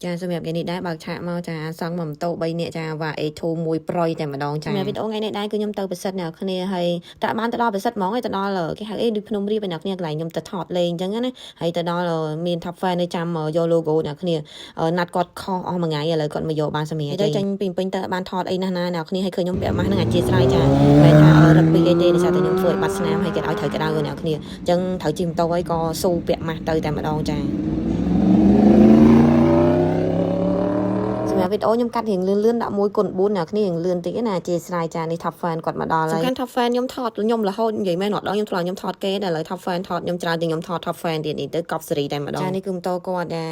ចាសម្រាប់ថ្ងៃនេះដែរបើកឆាកមកចាសង់មកម៉ូតូ3នាក់ចាvà A2 មួយប្រយតែម្ដងចាសម្រាប់វីដេអូថ្ងៃនេះដែរគឺខ្ញុំទៅប្រសិទ្ធអ្នកគ្នាហើយតាក់បានទៅដល់ប្រសិទ្ធហ្មងហើយទៅដល់គេហៅអីដូចភ្នំរៀបអ្នកគ្នាកន្លែងខ្ញុំទៅថតលេងអញ្ចឹងណាហើយទៅដល់មាន top fan នៅចាំយក logo អ្នកគ្នាណាត់គាត់ខុសអស់មួយថ្ងៃឥឡូវគាត់មកយកបានសម្រាប់ទៅចាញ់ពីពេញទៅបានថតអីណាស់ណាអ្នកគ្នាហើយឃើញខ្ញុំពាក់ម៉ាស់ហ្នឹងអធិស្ឋានចាមិនថារឹកពីអីទេដោយសារតែខ្ញុំធ្វើឲ្យបាត់ស្នាមហើយគេឲ្យត្រូវក្តៅអ្នកគ្នាអញ្ចឹងត្រូវជិះម៉ូតូហើយក៏ស៊ូពាក់ម៉ាស់ទៅតែម្ដងចាវីដេអូខ្ញុំកាត់រៀងលឿនដាក់1/4អ្នកគ្នារៀងលឿនតិចណាជាស្រ័យចានេះ top fan គាត់មកដល់ហើយសំខាន់ top fan ខ្ញុំថតខ្ញុំរហូតនិយាយមែនអត់ដល់ខ្ញុំធ្លាប់ខ្ញុំថតគេតែឥឡូវ top fan ថតខ្ញុំច្រើនជាងខ្ញុំថត top fan ទៀតនេះទៅកប់សេរីតែម្ដងចានេះគឺម៉ូតូគាត់ចា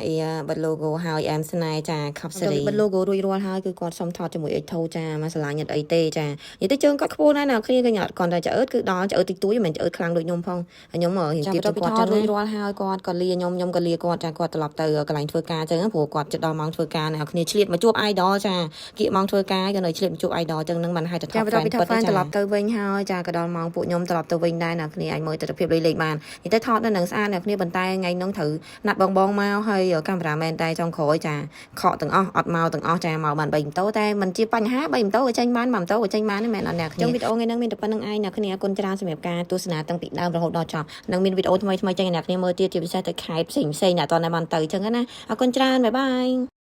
បិទ logo ហើយអែមស្នេហ៍ចាកប់សេរីបិទ logo រួចរាល់ហើយគឺគាត់សុំថតជាមួយ X2 ចាមកឆ្លាញ់អត់អីទេចានិយាយទៅជើងគាត់ខ្ពស់ណាស់ណាគ្នាគេអត់គាត់តែឆ្អើតគឺដល់ឆ្អើតតិចតួចមិនមែនឆ្អើតខ្លាំងដូចខ្ញុំផងខ្ញុំរៀងទៀតគាត់ចឹងរួចរាល់ហើយគាត់ក៏លាខ្ញុំក៏លាគាត់ចាគាត់ត្រឡប់ទៅកន្លែងធ្វើការចឹងព្រោះគាត់ចិត្តដល់ម៉ោងធ្វើការអ្នកគ្នាឆ្លៀតមកជួប idol ចាគៀកម៉ោងធ្វើការក៏នៅឆ្លៀតមកជួប idol ចឹងនឹងមិនហើយទៅ top fan ពិតចាត្រឡប់ទៅវិញហើយចាក៏ដល់ម៉ោងពួកខ្ញុំត្រឡប់ទៅវិញដែរអ្នកគ្នាអាចមើលទិដ្ឋភាពលេខបាននិយាយទៅថតនៅនឹងស្អាតអ្នកគ្នាប៉ុន្តែថ្ងៃនោះត្រូវណាត់បងមកហើយកាមេរ៉ាមែនតែចុងក្រោយចាខកទាំងអស់អត់មកទាំងអស់ចាមកបាន3ម៉ូតូតែមិនជាបញ្ហា3ម៉ូតូក៏ចេញបាន1ម៉ូតូក៏ចេញបានមែនអត់អ្នកគ្នាចឹងវីដេអូថ្ងៃនេះមានតែប៉ុណ្្នឹងឯងអ្នកគ្នាអរគុណច្រើនសម្រាប់ការទស្សនាតាំងពីដើមរហូតដល់ចប់នឹងមានវីដេអូថ្មីៗចឹងអ្នកគ្នាមើលទៀតជាពិសេសទៅខេត្តផ្សេងអ្នកតើបានទៅចឹងណាអរគុណច្រើនបាយបាយ